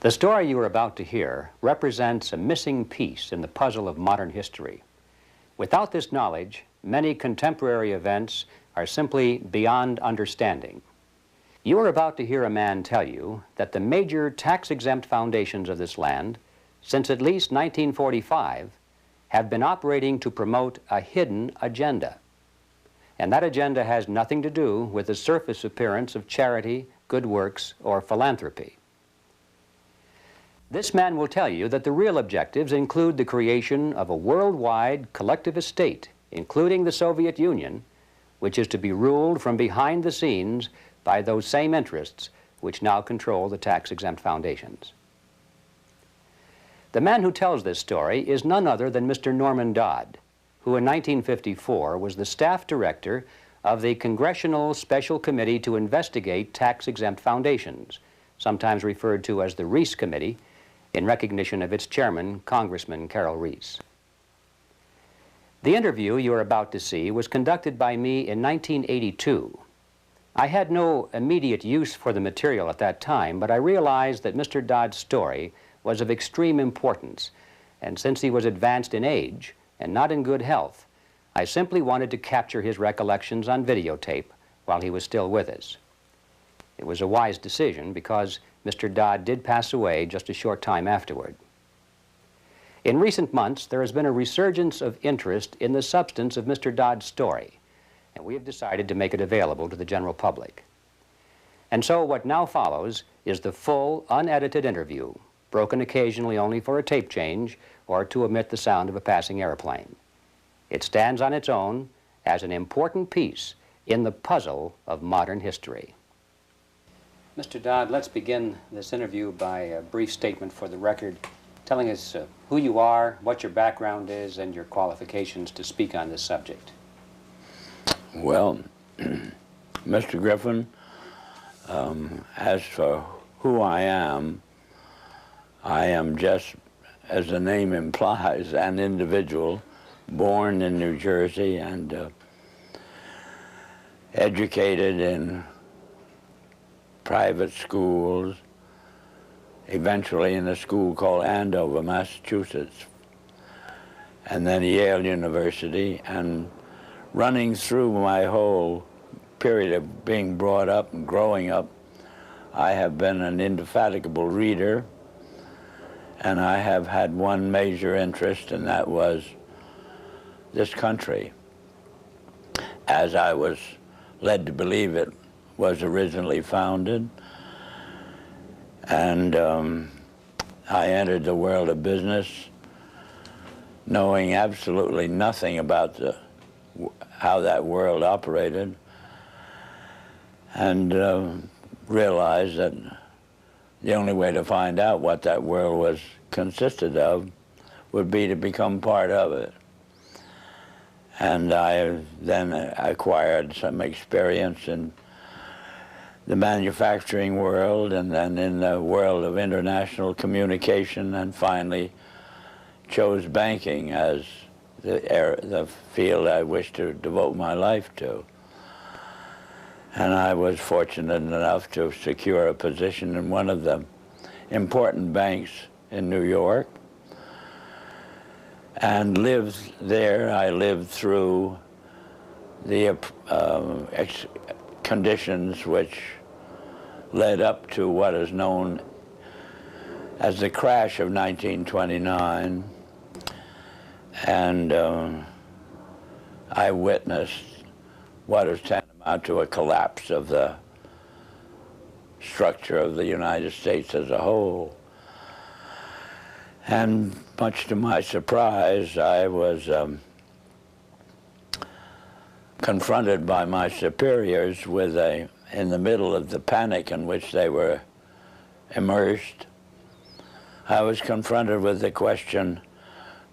The story you are about to hear represents a missing piece in the puzzle of modern history. Without this knowledge, many contemporary events are simply beyond understanding. You are about to hear a man tell you that the major tax-exempt foundations of this land, since at least 1945, have been operating to promote a hidden agenda. And that agenda has nothing to do with the surface appearance of charity, good works, or philanthropy. This man will tell you that the real objectives include the creation of a worldwide collectivist state, including the Soviet Union, which is to be ruled from behind the scenes by those same interests which now control the tax-exempt foundations. The man who tells this story is none other than Mr. Norman Dodd, who in 1954 was the staff director of the Congressional Special Committee to investigate tax-exempt foundations, sometimes referred to as the Reece Committee, in recognition of its chairman, Congressman Carroll Reece. The interview you are about to see was conducted by me in 1982. I had no immediate use for the material at that time, but I realized that Mr. Dodd's story was of extreme importance, and since he was advanced in age and not in good health, I simply wanted to capture his recollections on videotape while he was still with us. It was a wise decision because Mr. Dodd did pass away just a short time afterward. In recent months, there has been a resurgence of interest in the substance of Mr. Dodd's story, and we have decided to make it available to the general public. And so what now follows is the full, unedited interview, broken occasionally only for a tape change or to omit the sound of a passing airplane. It stands on its own as an important piece in the puzzle of modern history. Mr. Dodd, let's begin this interview by a brief statement for the record, telling us who you are, what your background is, and your qualifications to speak on this subject. Well, Mr. Griffin, as for who I am just, as the name implies, an individual born in New Jersey and educated in private schools, eventually in a school called Andover, Massachusetts, and then Yale University, and running through my whole period of being brought up and growing up, I have been an indefatigable reader, and I have had one major interest, and that was this country, as I was led to believe it was originally founded. And I entered the world of business knowing absolutely nothing about how that world operated, and realized that the only way to find out what that world was consisted of would be to become part of it. And I then acquired some experience in the manufacturing world, and then in the world of international communication, and finally chose banking as the field I wished to devote my life to. And I was fortunate enough to secure a position in one of the important banks in New York, and lived there. I lived through the conditions which led up to what is known as the crash of 1929, and I witnessed what is tantamount to a collapse of the structure of the United States as a whole. And much to my surprise, I was confronted by my superiors with in the middle of the panic in which they were immersed, I was confronted with the question,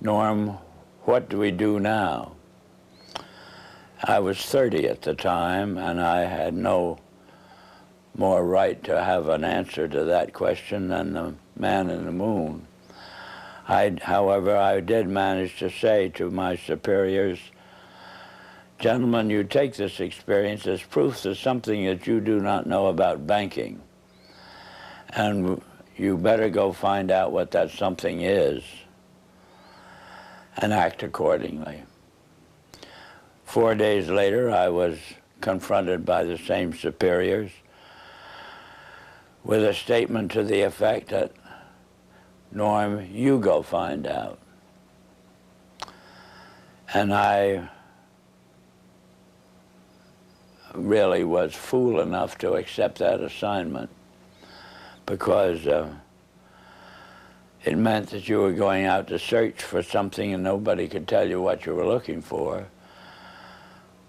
Norm, what do we do now? I was 30 at the time, and I had no more right to have an answer to that question than the man in the moon. However, I did manage to say to my superiors, gentlemen, you take this experience as proof of something that you do not know about banking. And you better go find out what that something is and act accordingly. 4 days later, I was confronted by the same superiors with a statement to the effect that, Norm, you go find out. And I really was fool enough to accept that assignment, because it meant that you were going out to search for something and nobody could tell you what you were looking for.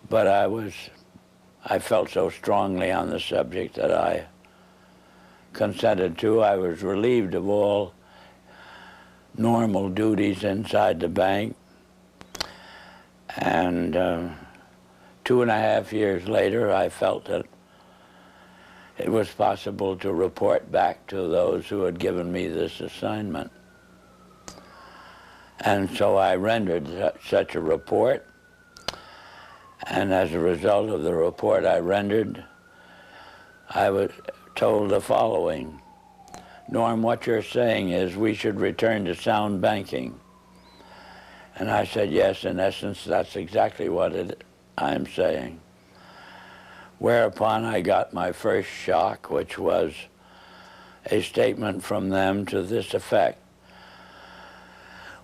But I felt so strongly on the subject that I consented to. I was relieved of all normal duties inside the bank. And 2.5 years later, I felt that it was possible to report back to those who had given me this assignment. And so I rendered such a report. And as a result of the report I rendered, I was told the following: Norm, what you're saying is we should return to sound banking. And I said, yes, in essence, that's exactly what I'm saying. Whereupon I got my first shock, which was a statement from them to this effect: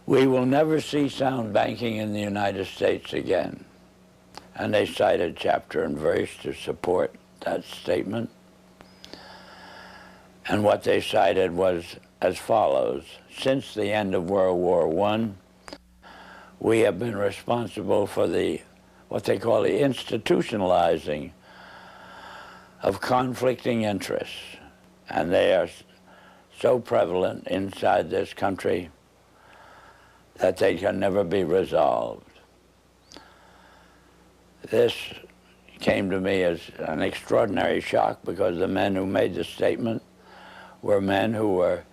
we will never see sound banking in the United States again. And they cited chapter and verse to support that statement. And what they cited was as follows: since the end of World War I, we have been responsible for what they call the institutionalizing of conflicting interests. And they are so prevalent inside this country that they can never be resolved. This came to me as an extraordinary shock, because the men who made the statement were men who were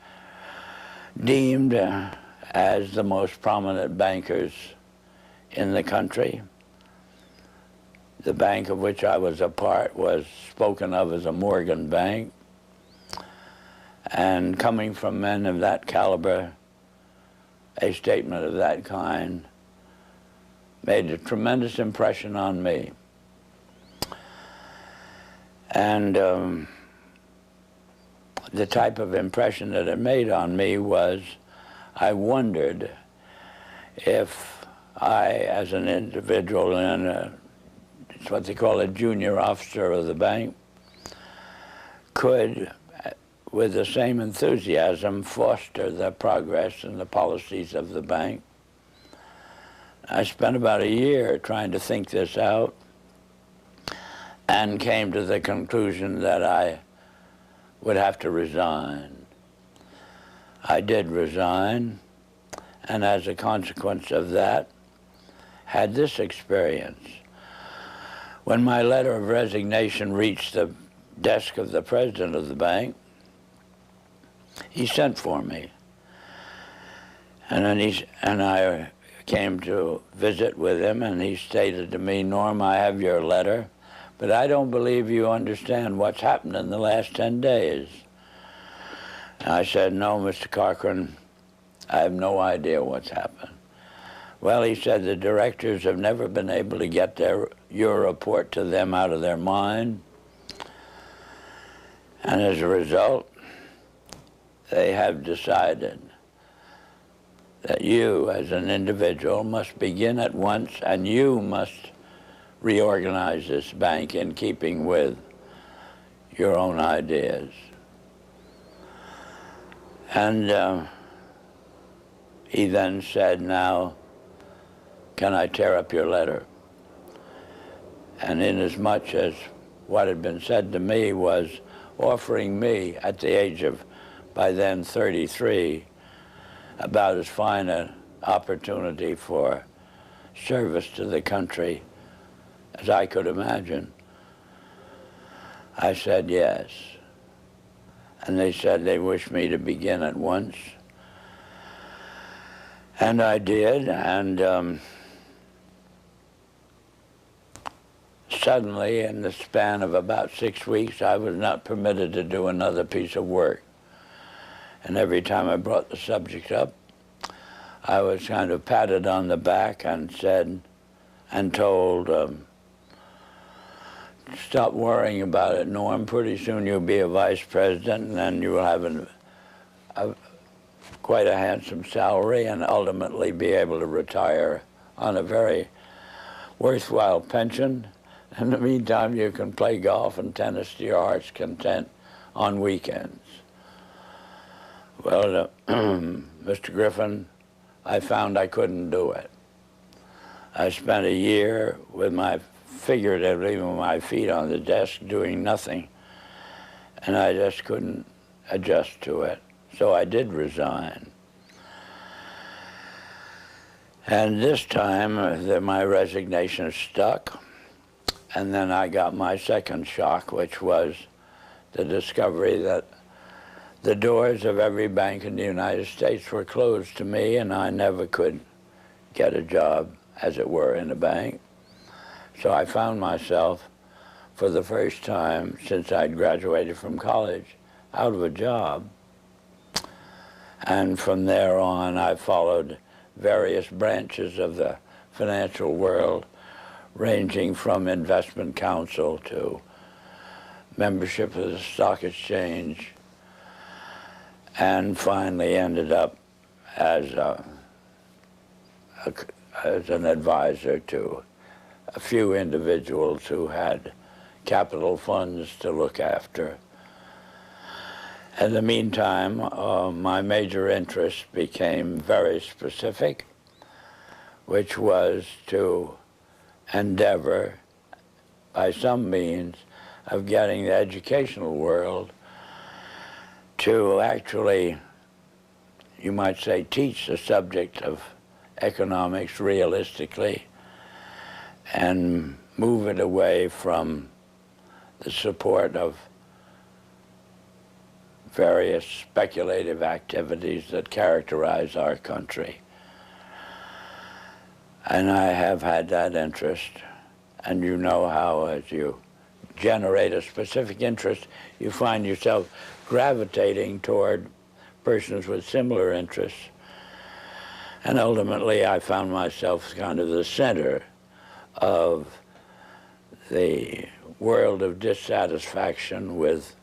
deemed as the most prominent bankers in the country. The bank of which I was a part was spoken of as a Morgan bank. And coming from men of that caliber, a statement of that kind made a tremendous impression on me. And the type of impression that it made on me was, I wondered if I, as an individual and it's what they call a junior officer of the bank, could, with the same enthusiasm, foster the progress and the policies of the bank. I spent about a year trying to think this out and came to the conclusion that I would have to resign. I did resign, and as a consequence of that, had this experience. When my letter of resignation reached the desk of the president of the bank, he sent for me. And then I came to visit with him, and he stated to me, Norm, I have your letter, but I don't believe you understand what's happened in the last 10 days. And I said, no, Mr. Cochran, I have no idea what's happened. Well, he said, the directors have never been able to get your report to them out of their mind. And as a result, they have decided that you, as an individual, must begin at once, and you must reorganize this bank in keeping with your own ideas. And he then said, now, can I tear up your letter? And inasmuch as what had been said to me was offering me, at the age of, by then, 33, about as fine an opportunity for service to the country as I could imagine, I said yes. And they said they wished me to begin at once. And I did, and suddenly, in the span of about 6 weeks, I was not permitted to do another piece of work. And every time I brought the subject up, I was kind of patted on the back and said, and told, stop worrying about it, Norm. Pretty soon you'll be a vice president, and then you will have quite a handsome salary and ultimately be able to retire on a very worthwhile pension. In the meantime, you can play golf and tennis to your heart's content on weekends. Well, Mr. Griffin, I found I couldn't do it. I spent a year with figuratively with my feet on the desk doing nothing, and I just couldn't adjust to it. So I did resign. And this time, my resignation stuck, and then I got my second shock, which was the discovery that the doors of every bank in the United States were closed to me, and I never could get a job, as it were, in a bank. So I found myself, for the first time since I'd graduated from college, out of a job. And from there on, I followed various branches of the financial world, ranging from investment counsel to membership of the stock exchange, and finally ended up as an advisor to a few individuals who had capital funds to look after. In the meantime, my major interest became very specific, which was to endeavor, by some means, of getting the educational world to actually, you might say, teach the subject of economics realistically and move it away from the support of various speculative activities that characterize our country. And I have had that interest, and you know how as you generate a specific interest, you find yourself gravitating toward persons with similar interests. And ultimately, I found myself kind of the center of the world of dissatisfaction with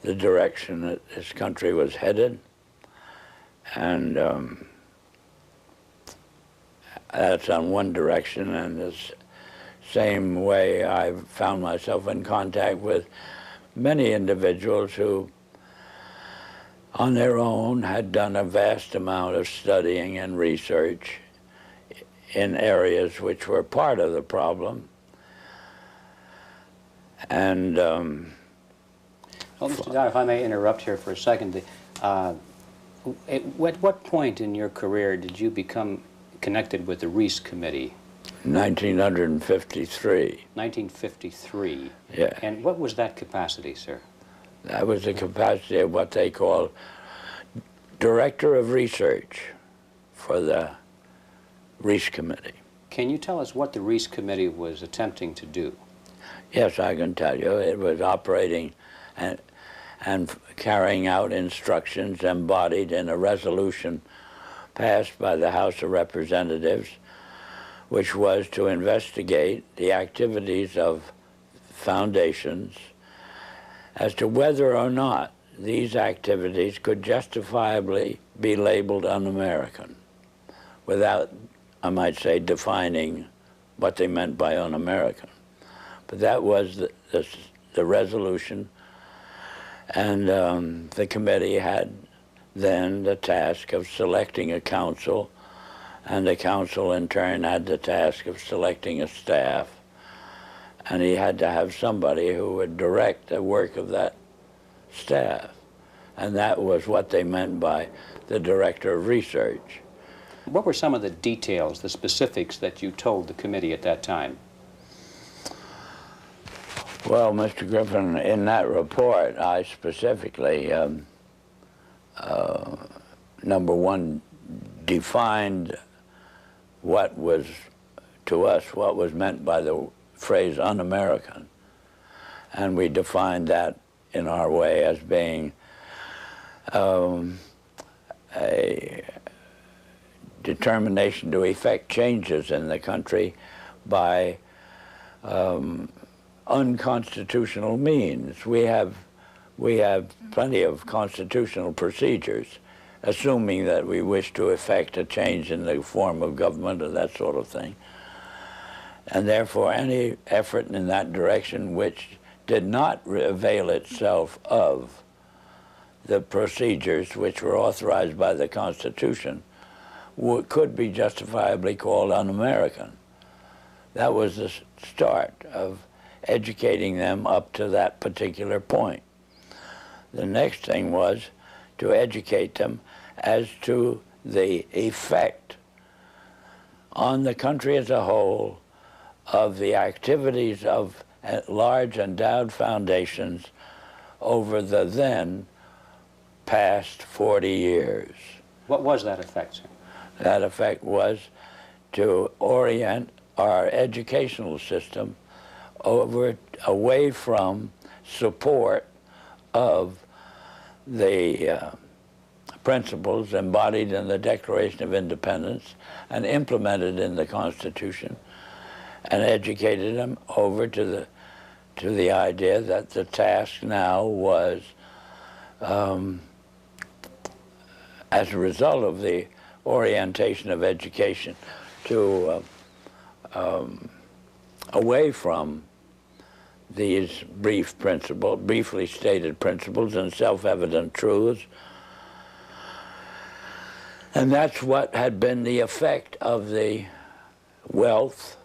the direction that this country was headed. And that's on one direction, and this same way I found myself in contact with many individuals who, on their own, had done a vast amount of studying and research in areas which were part of the problem. And well, Mr. Dodd, if I may interrupt here for a second, at what point in your career did you become connected with the Reece Committee? 1953. 1953. Yeah. And what was that capacity, sir? That was the capacity of what they call Director of Research for the Reece Committee. Can you tell us what the Reece Committee was attempting to do? Yes, I can tell you. It was operating and carrying out instructions embodied in a resolution passed by the House of Representatives, which was to investigate the activities of foundations as to whether or not these activities could justifiably be labeled un-American without, I might say, defining what they meant by un-American. But that was the resolution, and the committee had then the task of selecting a council, and the council in turn had the task of selecting a staff, and he had to have somebody who would direct the work of that staff. And that was what they meant by the Director of Research. What were some of the details, the specifics that you told the committee at that time? Well, Mr. Griffin, in that report, I specifically, number one, defined what was, to us, what was meant by the phrase un-American. And we defined that in our way as being a determination to effect changes in the country by unconstitutional means. We have plenty of constitutional procedures, assuming that we wish to effect a change in the form of government or that sort of thing. And therefore, any effort in that direction which did not avail itself of the procedures which were authorized by the Constitution could be justifiably called un-American. That was the start of educating them up to that particular point. The next thing was to educate them as to the effect on the country as a whole of the activities of large endowed foundations over the then past 40 years. What was that effect, sir? That effect was to orient our educational system away from support of the principles embodied in the Declaration of Independence and implemented in the Constitution, and educated them over to the idea that the task now was, as a result of the orientation of education, to away from these briefly stated principles and self-evident truths. And that's what had been the effect of the wealth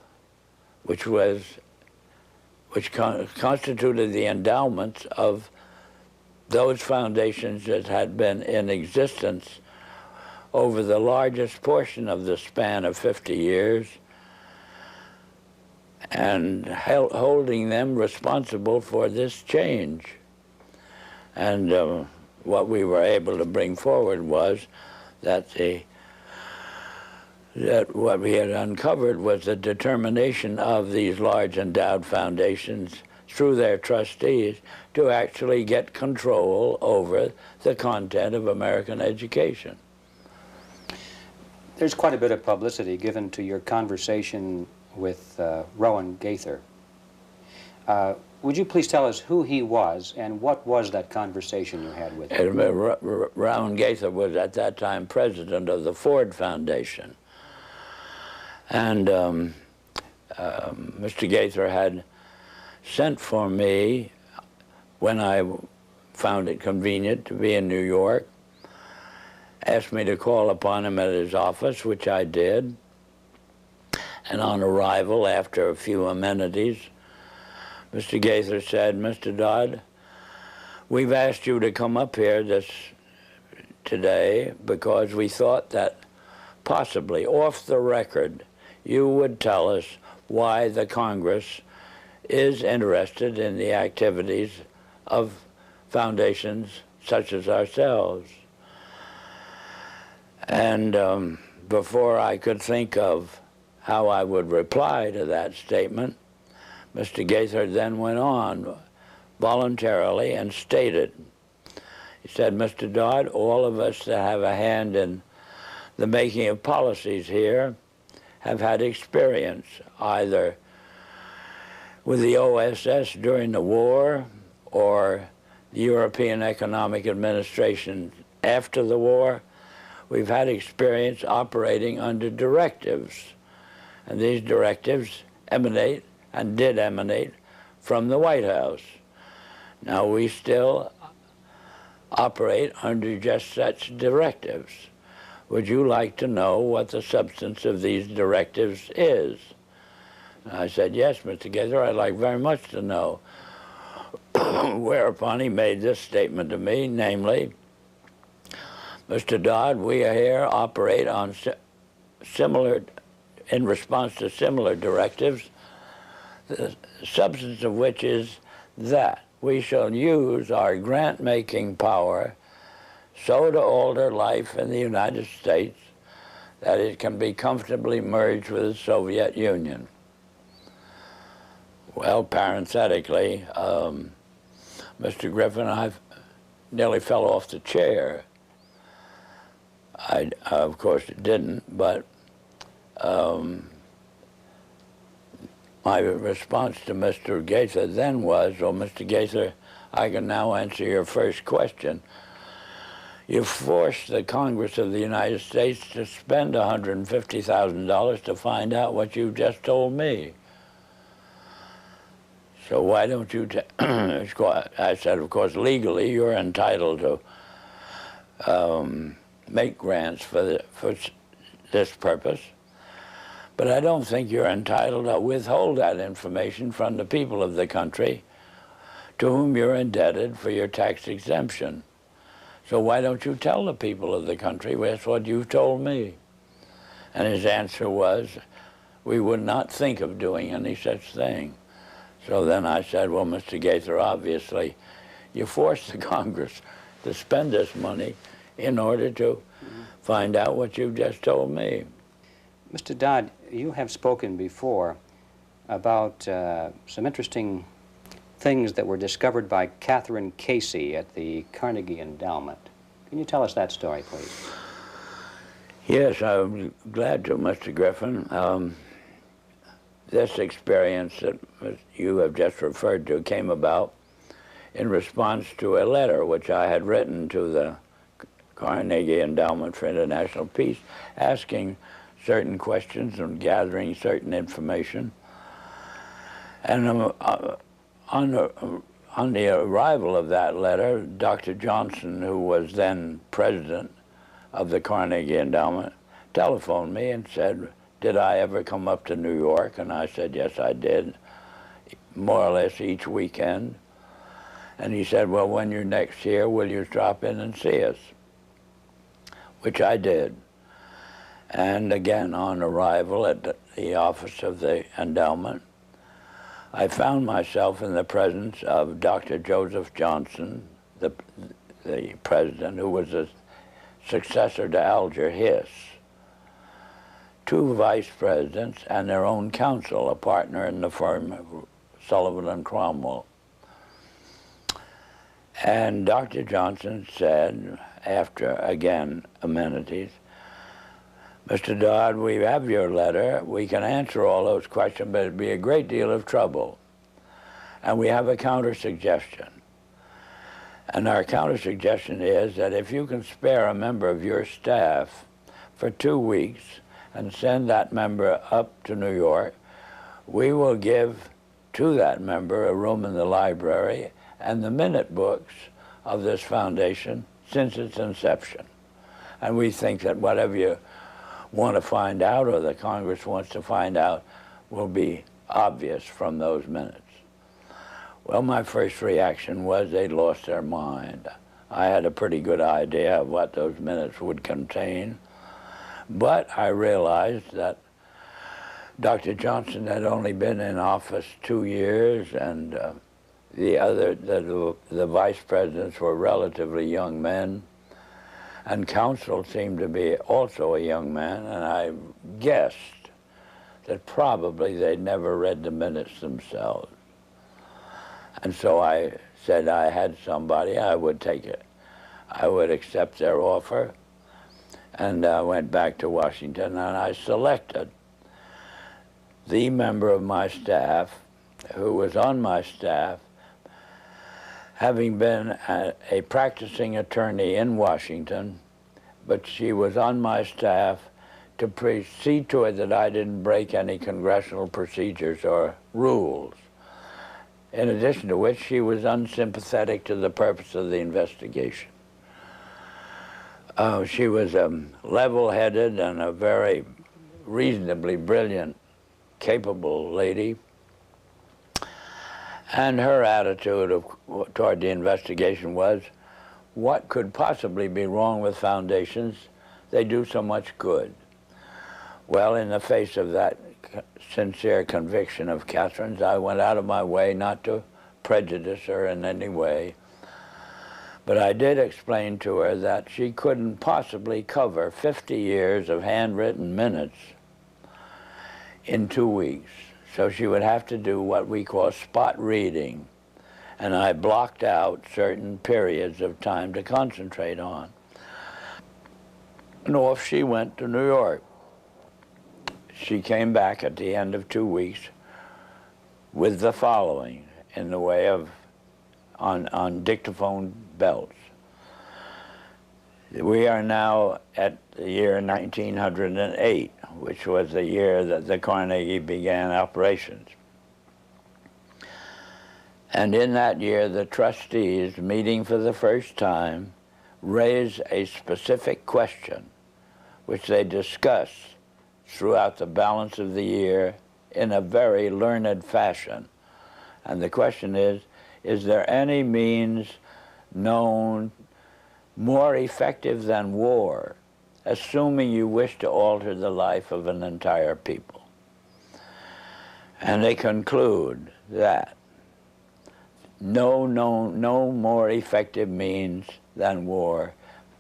which constituted the endowments of those foundations that had been in existence over the largest portion of the span of 50 years, and holding them responsible for this change. And what we were able to bring forward was that what we had uncovered was the determination of these large endowed foundations through their trustees to actually get control over the content of American education. There's quite a bit of publicity given to your conversation with Rowan Gaither. Would you please tell us who he was and what was that conversation you had with him? Rowan Gaither was at that time president of the Ford Foundation. And Mr. Gaither had sent for me when I found it convenient to be in New York, asked me to call upon him at his office, which I did. And on arrival, after a few amenities, Mr. Gaither said, "Mr. Dodd, we've asked you to come up here today because we thought that possibly off the record you would tell us why the Congress is interested in the activities of foundations such as ourselves." And before I could think of how I would reply to that statement, Mr. Gaither then went on voluntarily and stated, he said, "Mr. Dodd, all of us that have a hand in the making of policies here have had experience either with the OSS during the war or the European Economic Administration after the war. We've had experience operating under directives, and these directives emanate and did emanate from the White House. Now we still operate under just such directives. Would you like to know what the substance of these directives is?" And I said, "Yes, Mr. Gaither, I'd like very much to know." Whereupon he made this statement to me, namely, "Mr. Dodd, we here operate on in response to similar directives, the substance of which is that we shall use our grant-making power so to alter life in the United States that it can be comfortably merged with the Soviet Union." Well, parenthetically, Mr. Griffin, I've nearly fell off the chair. I of course, didn't, but my response to Mr. Gaither then was, well, Mr. Gaither, I can now answer your first question. You forced the Congress of the United States to spend $150,000 to find out what you just told me. So why don't you I said, of course, legally you're entitled to make grants for this purpose, but I don't think you're entitled to withhold that information from the people of the country to whom you're indebted for your tax exemption. So why don't you tell the people of the country that's what you've told me? And his answer was, we would not think of doing any such thing. So then I said, well, Mr. Gaither, obviously, you forced the Congress to spend this money in order to find out what you've just told me. Mr. Dodd, you have spoken before about some interesting things that were discovered by Catherine Casey at the Carnegie Endowment. Can you tell us that story, please? Yes, I'm glad to, Mr. Griffin. This experience that you have just referred to came about in response to a letter which I had written to the Carnegie Endowment for International Peace, asking certain questions and gathering certain information. And on the arrival of that letter, Dr. Johnson, who was then president of the Carnegie Endowment, telephoned me and said, did I ever come up to New York? And I said, yes, I did, more or less each weekend. And he said, well, when you're next here, will you drop in and see us? Which I did. And again, on arrival at the office of the endowment, I found myself in the presence of Dr. Joseph Johnson, the president, who was a successor to Alger Hiss, two vice presidents, and their own counsel, a partner in the firm of Sullivan and Cromwell. And Dr. Johnson said, after, again, amenities, Mr. Dodd, we have your letter. We can answer all those questions, but it'd be a great deal of trouble. And we have a counter-suggestion. And our counter-suggestion is that if you can spare a member of your staff for 2 weeks and send that member up to New York, we will give to that member a room in the library and the minute books of this foundation since its inception. And we think that whatever you want to find out, or the Congress wants to find out, will be obvious from those minutes. Well, my first reaction was they lost their mind. I had a pretty good idea of what those minutes would contain, but I realized that Dr. Johnson had only been in office 2 years, and the vice presidents were relatively young men, and counsel seemed to be also a young man, and I guessed that probably they'd never read the minutes themselves. And so I said I had somebody, I would take it. I would accept their offer, and I went back to Washington, and I selected the member of my staff who was on my staff, having been a practicing attorney in Washington, but she was on my staff to see to it that I didn't break any congressional procedures or rules. In addition to which, she was unsympathetic to the purpose of the investigation. She was level-headed and a very reasonably brilliant, capable lady. And her attitude toward the investigation was, what could possibly be wrong with foundations? They do so much good. Well, in the face of that sincere conviction of Catherine's, I went out of my way not to prejudice her in any way. But I did explain to her that she couldn't possibly cover 50 years of handwritten minutes in 2 weeks. So she would have to do what we call spot reading. and I blocked out certain periods of time to concentrate on. And off she went to New York. She came back at the end of 2 weeks with the following in the way of, on dictaphone belts. We are now at the year 1908, which was the year that the Carnegie began operations. And in that year, the trustees, meeting for the first time, raised a specific question, which they discussed throughout the balance of the year in a very learned fashion. And the question is there any means known more effective than war, assuming you wish to alter the life of an entire people? And they conclude that no more effective means than war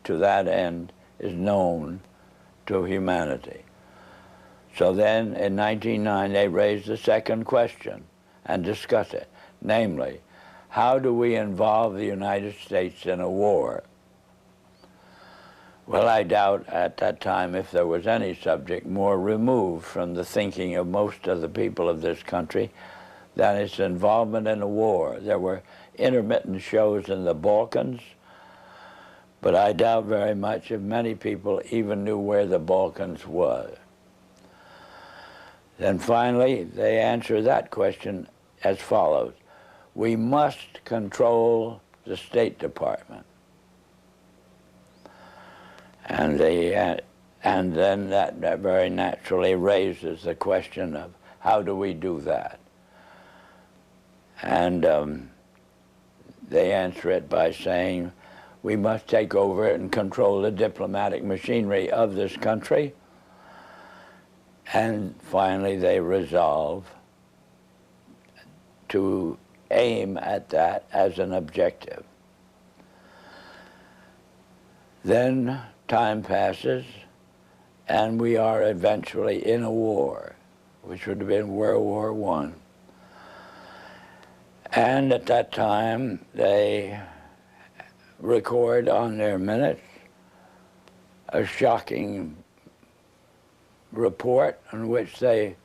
to that end is known to humanity. So then in 1909 they raised the second question and discussed it, namely, how do we involve the United States in a war? Well, I doubt at that time if there was any subject more removed from the thinking of most of the people of this country than its involvement in a war. There were intermittent shows in the Balkans, but I doubt very much if many people even knew where the Balkans was. Then finally, they answer that question as follows. We must control the State Department. And then that very naturally raises the question of how do we do that? And they answer it by saying we must take over and control the diplomatic machinery of this country. And finally they resolve to aim at that as an objective. Then time passes, and we are eventually in a war, which would have been World War I. And at that time, they record on their minutes a shocking report in which they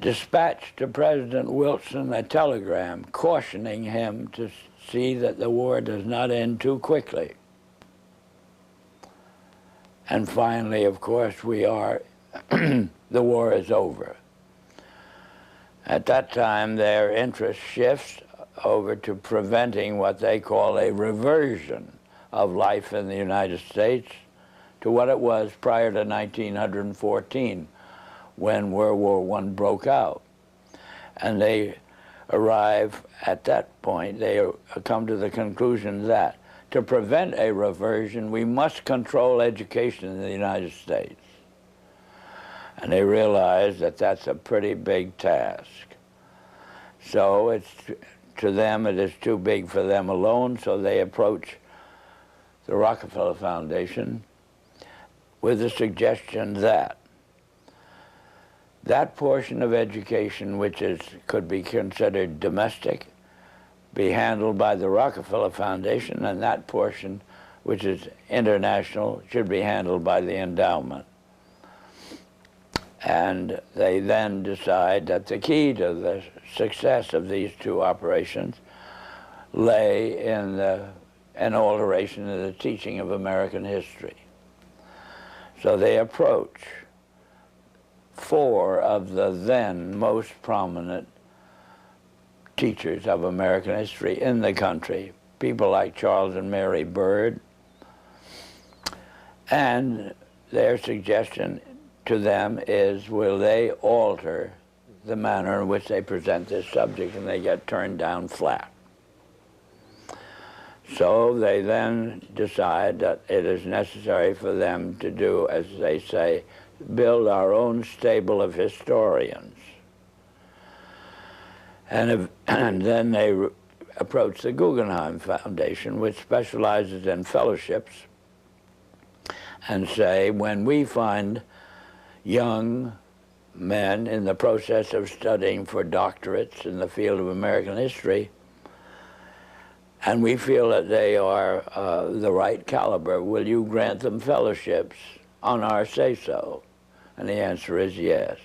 dispatched to President Wilson a telegram cautioning him to see that the war does not end too quickly. And finally, of course, we are, the war is over. At that time, their interest shifts over to preventing what they call a reversion of life in the United States to what it was prior to 1914, when World War I broke out. And they arrive at that point, they come to the conclusion that to prevent a reversion, we must control education in the United States. And they realize that that's a pretty big task. So it's, to them, it is too big for them alone, so they approach the Rockefeller Foundation with the suggestion that that portion of education which could be considered domestic be handled by the Rockefeller Foundation, and that portion which is international should be handled by the endowment. And they then decide that the key to the success of these two operations lay in an alteration in the teaching of American history. So they approach 4 of the then most prominent teachers of American history in the country, people like Charles and Mary Bird, and their suggestion to them is, will they alter the manner in which they present this subject, and they get turned down flat. So they then decide that it is necessary for them to do, as they say, build our own stable of historians. And then they approach the Guggenheim Foundation, which specializes in fellowships, and say, when we find young men in the process of studying for doctorates in the field of American history, and we feel that they are the right caliber. Will you grant them fellowships on our say-so? And the answer is yes.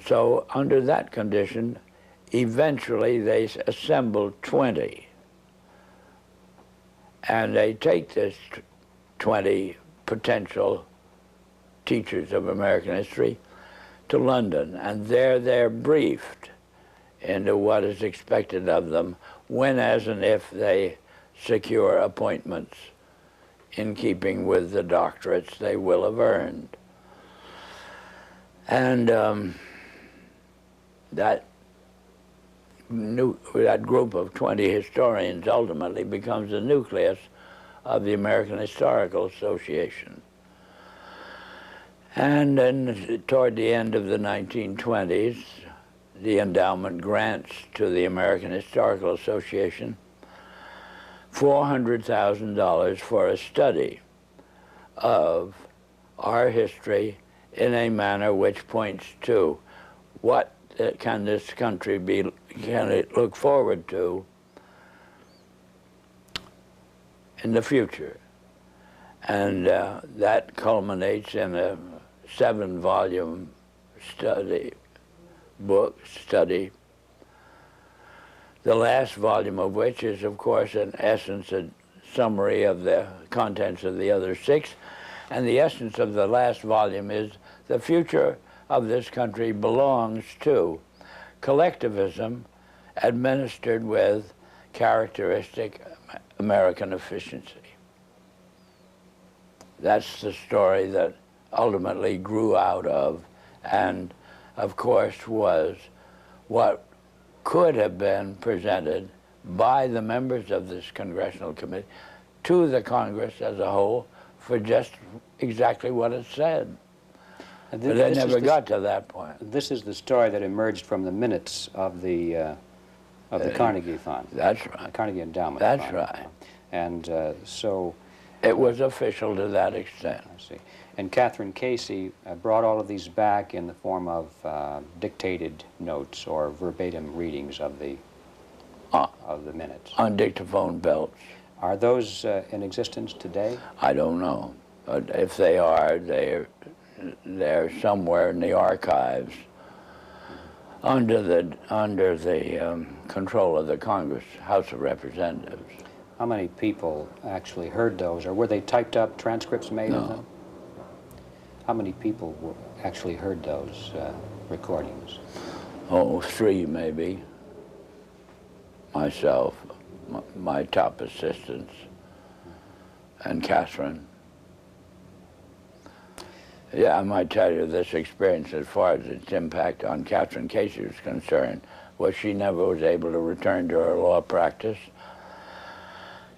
So under that condition, eventually they assemble 20. And they take this 20 potential teachers of American history to London, and there they're briefed into what is expected of them when, as and if they secure appointments in keeping with the doctorates they will have earned. And that group of 20 historians ultimately becomes the nucleus of the American Historical Association. And then toward the end of the 1920s, the endowment grants to the American Historical Association $400,000 for a study of our history in a manner which points to what can this country can it look forward to in the future. And that culminates in a 7-volume study, the last volume of which is, of course, in essence, a summary of the contents of the other 6. And the essence of the last volume is the future of this country belongs to collectivism administered with characteristic American efficiency. That's the story that ultimately grew out of, and of course was what could have been presented by the members of this congressional committee to the Congress as a whole for just exactly what it said. But they never got to that point. This is the story that emerged from the minutes of the Carnegie Fund. That's right. The Carnegie Endowment That's Fund. right. And so... It was official to that extent. I see. And Catherine Casey brought all of these back in the form of dictated notes or verbatim readings of the minutes. On dictaphone belts. Are those in existence today? I don't know. But if they are, they're somewhere in the archives under the control of the Congress, House of Representatives. How many people actually heard those, or were they typed up transcripts made of them? How many people actually heard those recordings? Oh, 3 maybe. Myself, my top assistants, and Catherine. Yeah, I might tell you this experience as far as its impact on Catherine Casey was concerned was she never was able to return to her law practice.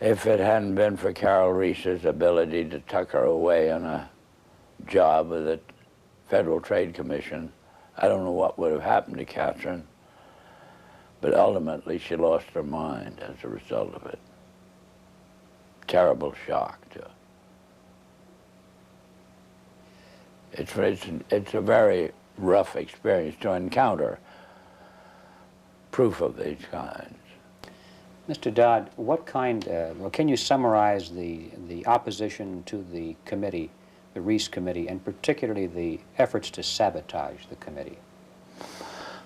If it hadn't been for Carroll Reece's ability to tuck her away on a job with the Federal Trade Commission, I don't know what would have happened to Catherine, but ultimately she lost her mind as a result of it. Terrible shock to her. It's a very rough experience to encounter proof of these kinds. Mr. Dodd, what kind, well, can you summarize the opposition to the committee, the Reece Committee, and particularly the efforts to sabotage the committee?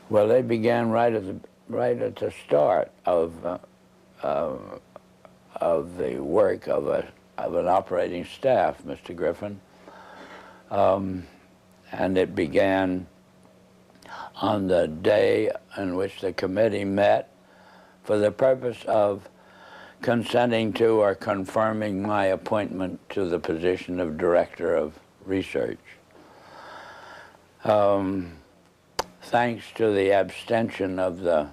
Well, they began right at the start of the work of an operating staff, Mr. Griffin, and it began on the day in which the committee met for the purpose of consenting to or confirming my appointment to the position of Director of Research. Thanks to the abstention of the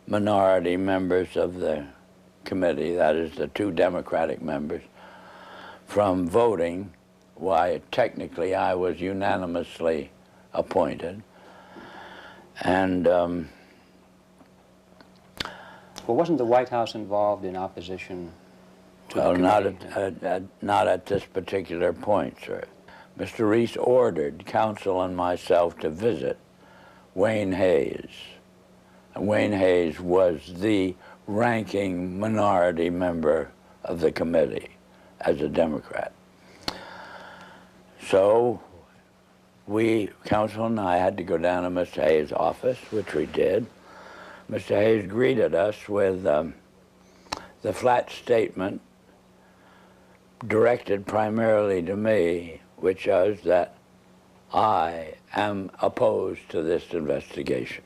minority members of the committee, that is the 2 Democratic members, from voting, why technically I was unanimously appointed. And well, wasn't the White House involved in opposition to the committee? Well, not at this particular point, sir. Mr. Reece ordered counsel and myself to visit Wayne Hayes. And Wayne Hayes was the ranking minority member of the committee as a Democrat. So we, counsel and I, had to go down to Mr. Hayes' office, which we did. Mr. Hayes greeted us with the flat statement directed primarily to me, which was that I am opposed to this investigation.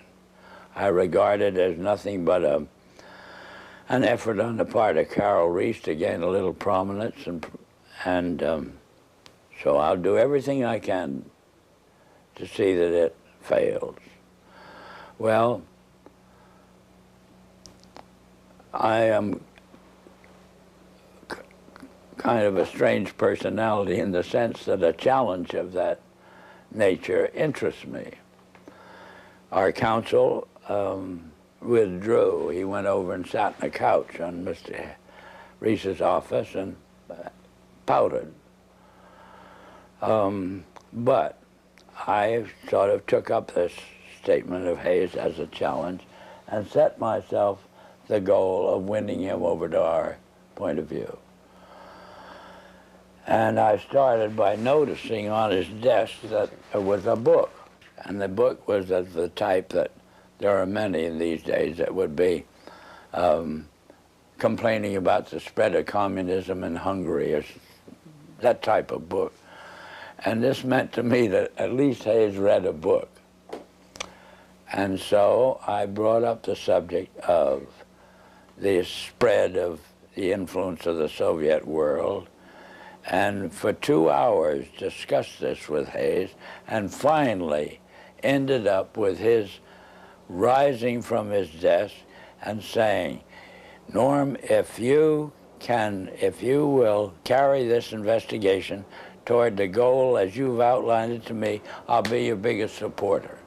I regard it as nothing but an effort on the part of Carroll Reece to gain a little prominence, and so I'll do everything I can to see that it fails. Well, I am kind of a strange personality in the sense that a challenge of that nature interests me. Our counsel withdrew. He went over and sat on a couch on Mr. Reece's office and pouted. But I sort of took up this statement of Hayes as a challenge and set myself the goal of winning him over to our point of view. And I started by noticing on his desk that there was a book. And the book was of the type that there are many in these days that would be complaining about the spread of communism in Hungary, or that type of book. And this meant to me that at least Hayes read a book. And so I brought up the subject of the spread of the influence of the Soviet world, and for 2 hours discussed this with Hayes, and finally ended up with his rising from his desk and saying, "Norm, if you will carry this investigation toward the goal as you've outlined it to me, I'll be your biggest supporter."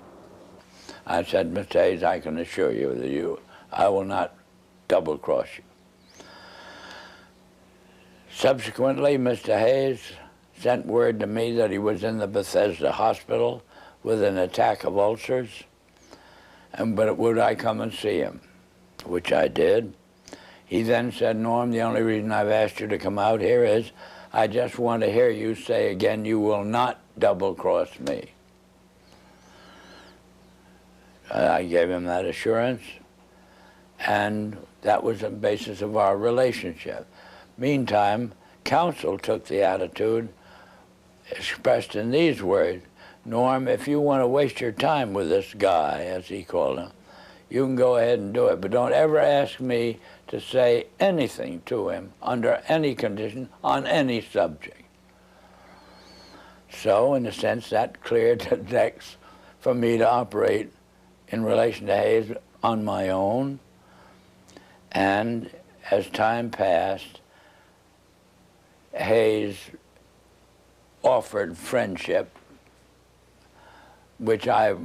I said, "Mr. Hayes, I can assure you that I will not double-cross you." Subsequently, Mr. Hayes sent word to me that he was in the Bethesda hospital with an attack of ulcers, but would I come and see him, which I did. He then said, "Norm, the only reason I've asked you to come out here is I just want to hear you say again, you will not double-cross me." I gave him that assurance, and that was the basis of our relationship. Meantime, counsel took the attitude expressed in these words: "Norm, if you want to waste your time with this guy," as he called him, "you can go ahead and do it, but don't ever ask me to say anything to him under any condition on any subject." So, in a sense, that cleared the decks for me to operate in relation to Hayes on my own. And as time passed, Hayes offered friendship, which I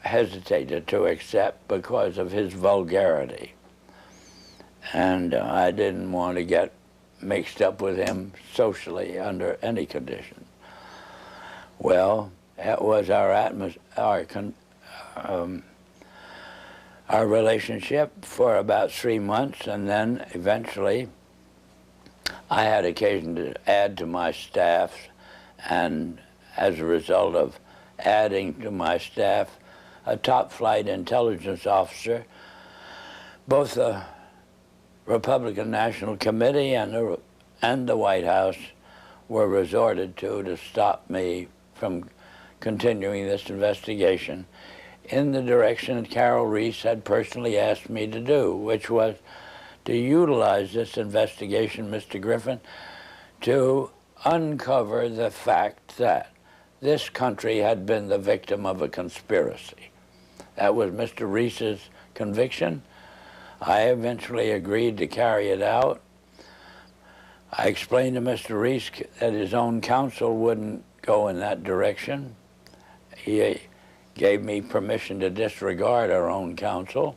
hesitated to accept because of his vulgarity. And I didn't want to get mixed up with him socially under any condition. Well, that was our relationship for about 3 months, and then eventually I had occasion to add to my staff, and as a result of adding to my staff a top-flight intelligence officer, both the Republican National Committee and the White House were resorted to stop me from continuing this investigation in the direction that Carroll Reece had personally asked me to do, which was to utilize this investigation, Mr. Griffin, to uncover the fact that this country had been the victim of a conspiracy. That was Mr. Reece's conviction. I eventually agreed to carry it out. I explained to Mr. Reece that his own counsel wouldn't go in that direction. He gave me permission to disregard our own counsel.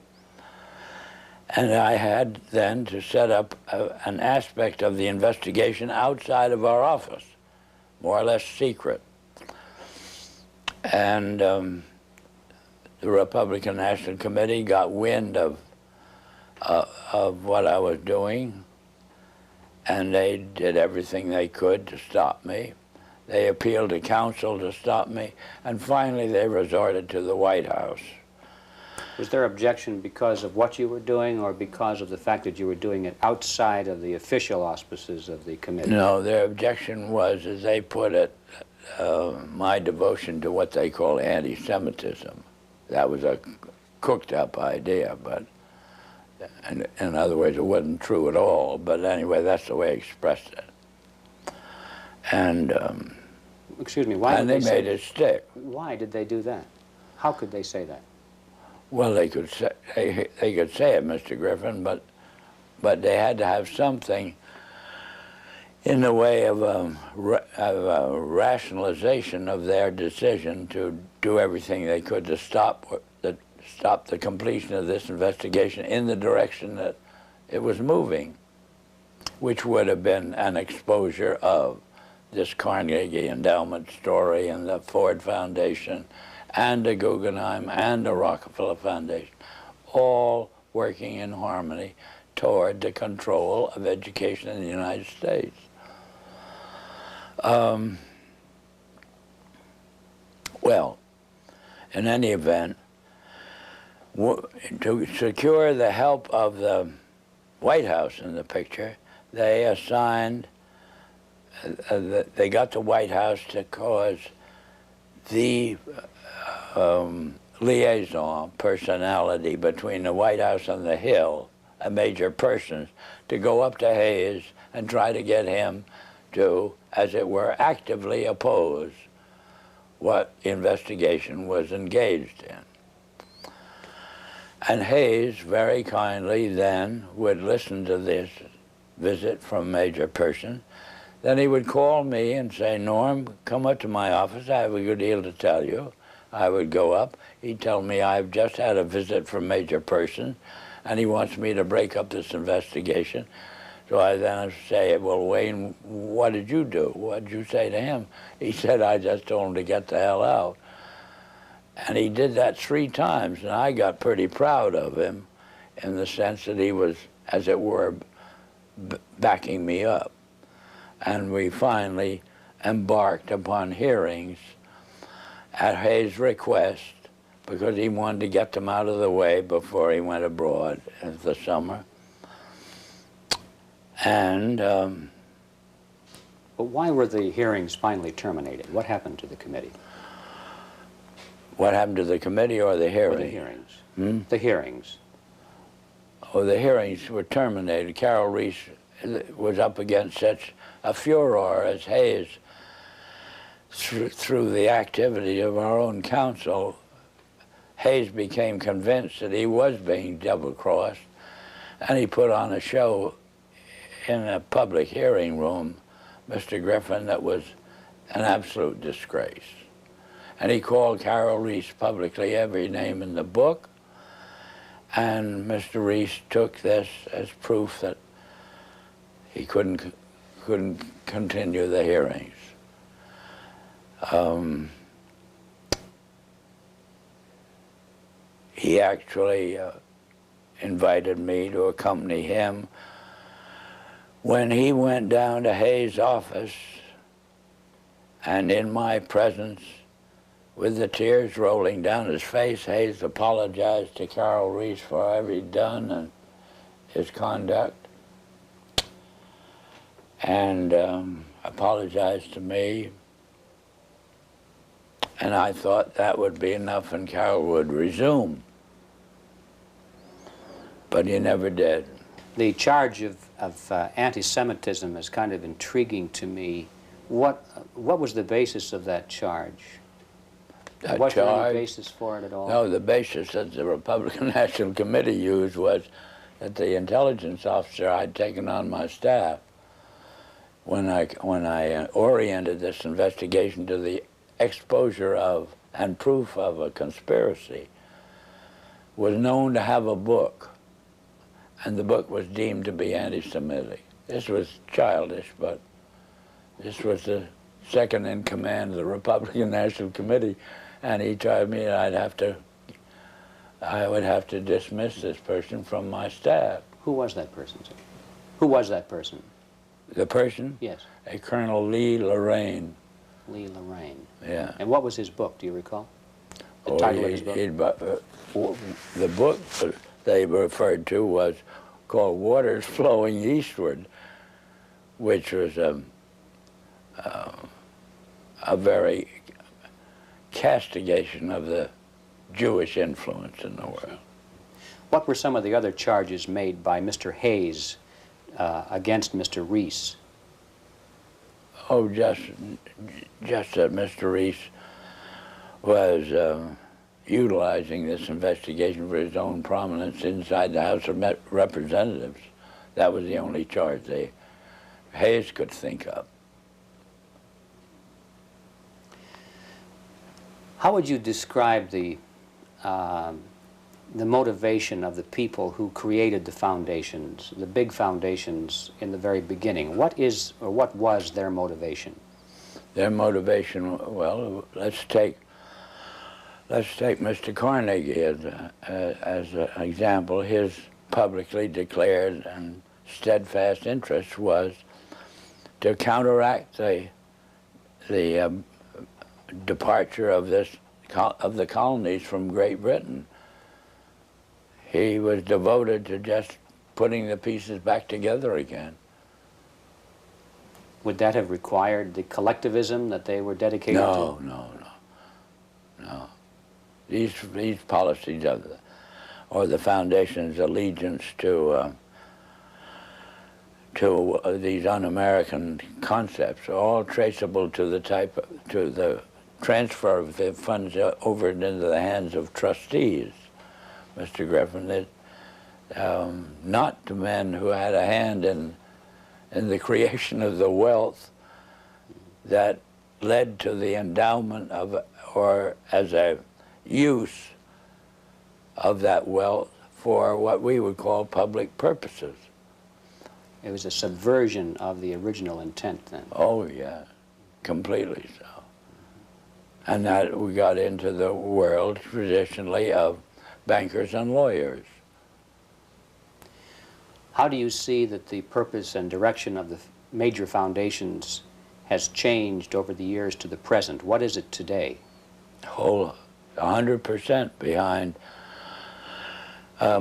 And I had then to set up an aspect of the investigation outside of our office, more or less secret, And the Republican National Committee got wind of what I was doing, and they did everything they could to stop me. They appealed to counsel to stop me, and finally they resorted to the White House. Was their objection because of what you were doing, or because of the fact that you were doing it outside of the official auspices of the committee? No, their objection was, as they put it, my devotion to what they call anti-Semitism. That was a cooked-up idea, but in other words, it wasn't true at all. But anyway, that's the way I expressed it. And excuse me, why? And they made it stick. Why did they do that? How could they say that? Well, they could say it, Mr. Griffin, but they had to have something in the way of a rationalization of their decision to do everything they could to stop the completion of this investigation in the direction that it was moving, which would have been an exposure of this Carnegie endowment story and the Ford Foundation and the Guggenheim and the Rockefeller Foundation, all working in harmony toward the control of education in the United States. Well, in any event, to secure the help of the White House in the picture, they assigned, they got the White House to cause the liaison personality between the White House and the Hill, a major person, to go up to Hayes and try to get him to, as it were, actively oppose what investigation was engaged in. And Hayes very kindly then would listen to this visit from Major Person. Then he would call me and say, "Norm, come up to my office. I have a good deal to tell you." I would go up. He'd tell me, "I've just had a visit from Major Person, and he wants me to break up this investigation." So I then say, "Well, Wayne, what did you do? What did you say to him?" He said, "I just told him to get the hell out." And he did that 3 times, and I got pretty proud of him in the sense that he was, as it were, backing me up. And we finally embarked upon hearings at Hayes' request, because he wanted to get them out of the way before he went abroad in the summer. And but why were the hearings finally terminated? What happened to the committee? What happened to the committee or the hearing? Or the hearings. Hmm? The hearings. Oh, the hearings were terminated. Carroll Reece was up against such a furor as Hayes, through the activity of our own counsel. Hayes became convinced that he was being double-crossed, and he put on a show in a public hearing room, Mr. Griffin, that was an absolute disgrace. And he called Carroll Reece publicly every name in the book, and Mr. Reece took this as proof that he couldn't continue the hearings. He actually invited me to accompany him when he went down to Hayes' office, and in my presence, with the tears rolling down his face, Hayes apologized to Carroll Reece for whatever he'd done and his conduct, and apologized to me. And I thought that would be enough and Carroll would resume. But he never did. The charge of anti-Semitism is kind of intriguing to me. What was the basis of that charge? Was there any basis for it at all? No, the basis that the Republican National Committee used was that the intelligence officer I'd taken on my staff, when I oriented this investigation to the exposure of and proof of a conspiracy, was known to have a book, and the book was deemed to be anti-Semitic. This was childish, but this was the second in command of the Republican National Committee, And he told me I would have to dismiss this person from my staff. Who was that person, sir? Who was that person? The person? Yes. A Colonel Lee Lorraine. Lee Lorraine. Yeah. And what was his book, do you recall? The title of his book? The book they referred to was called Waters Flowing Eastward, which was a very castigation of the Jewish influence in the world. What were some of the other charges made by Mr. Hayes against Mr. Reece? Oh, just that Mr. Reece was utilizing this investigation for his own prominence inside the House of Representatives. That was the only charge Hayes could think of. How would you describe the motivation of the people who created the foundations, the big foundations in the very beginning? What is, or what was their motivation? Their motivation, well, let's take Mr. Carnegie as an example. His publicly declared and steadfast interest was to counteract the departure of the colonies from Great Britain. He was devoted to just putting the pieces back together again. Would that have required the collectivism that they were dedicated to? No. These policies or the foundation's allegiance to these un-American concepts are all traceable to the transfer of the funds over into the hands of trustees, Mr. Griffin. Not to men who had a hand in the creation of the wealth that led to the endowment of, or as a use of that wealth for what we would call public purposes. It was a subversion of the original intent then. Oh, yeah, completely so. And that we got into the world traditionally of bankers and lawyers. How do you see that the purpose and direction of the major foundations has changed over the years to the present? What is it today? Whole 100% behind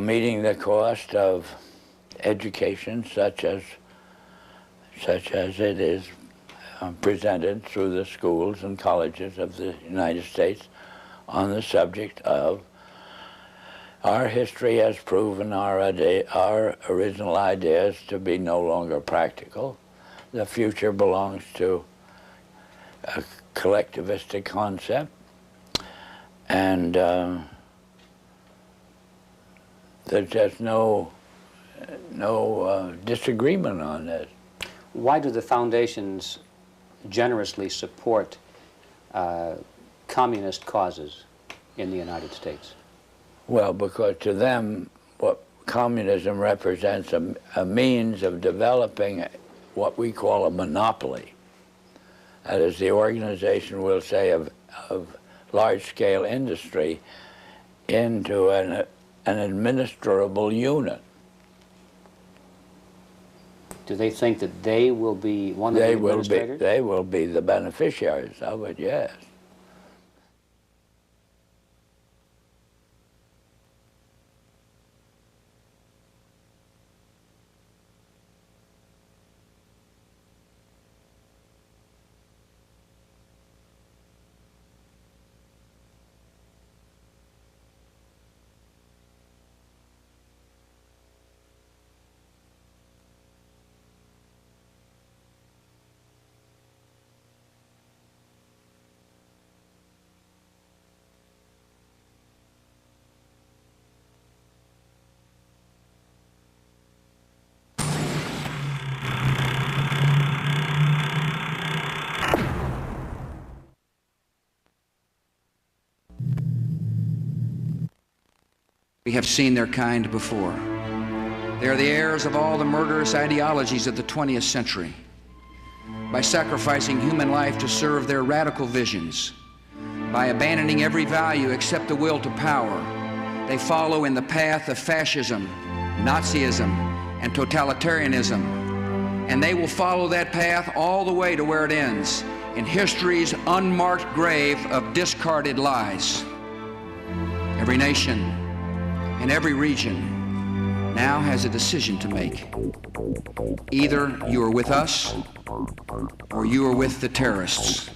meeting the cost of education such as it is presented through the schools and colleges of the United States on the subject of our history has proven our original ideas to be no longer practical. The future belongs to a collectivistic concept, and there's just no disagreement on this. Why do the foundations generously support communist causes in the United States? Well, because to them, what communism represents a means of developing what we call a monopoly. That is, the organization, we'll say, of large-scale industry into an administrable unit. Do they think that they will be one of the administrators? They will be the beneficiaries of it, yes. We have seen their kind before. They are the heirs of all the murderous ideologies of the 20th century. By sacrificing human life to serve their radical visions, By abandoning every value except the will to power, they follow in the path of fascism, Nazism, and totalitarianism. And they will follow that path all the way to where it ends, in history's unmarked grave of discarded lies. Every nation and every region now has a decision to make. Either you are with us or you are with the terrorists.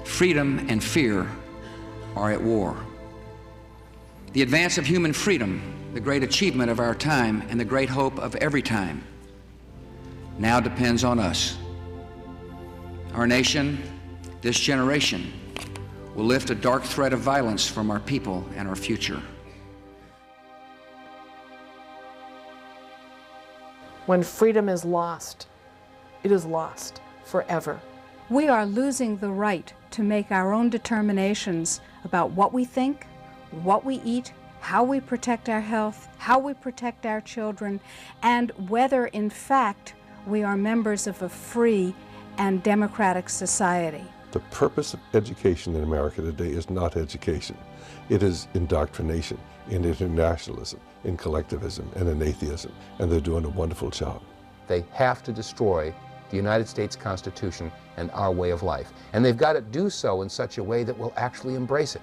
Freedom and fear are at war. The advance of human freedom, the great achievement of our time and the great hope of every time, now depends on us. Our nation, this generation, will lift a dark threat of violence from our people and our future. When freedom is lost, it is lost forever. We are losing the right to make our own determinations about what we think, what we eat, how we protect our health, how we protect our children, and whether, in fact, we are members of a free and democratic society. The purpose of education in America today is not education. It is indoctrination, in internationalism, in collectivism, and in atheism, and they're doing a wonderful job. They have to destroy the United States Constitution and our way of life. And they've got to do so in such a way that will actually embrace it.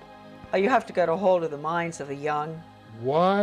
You have to get a hold of the minds of the young. Why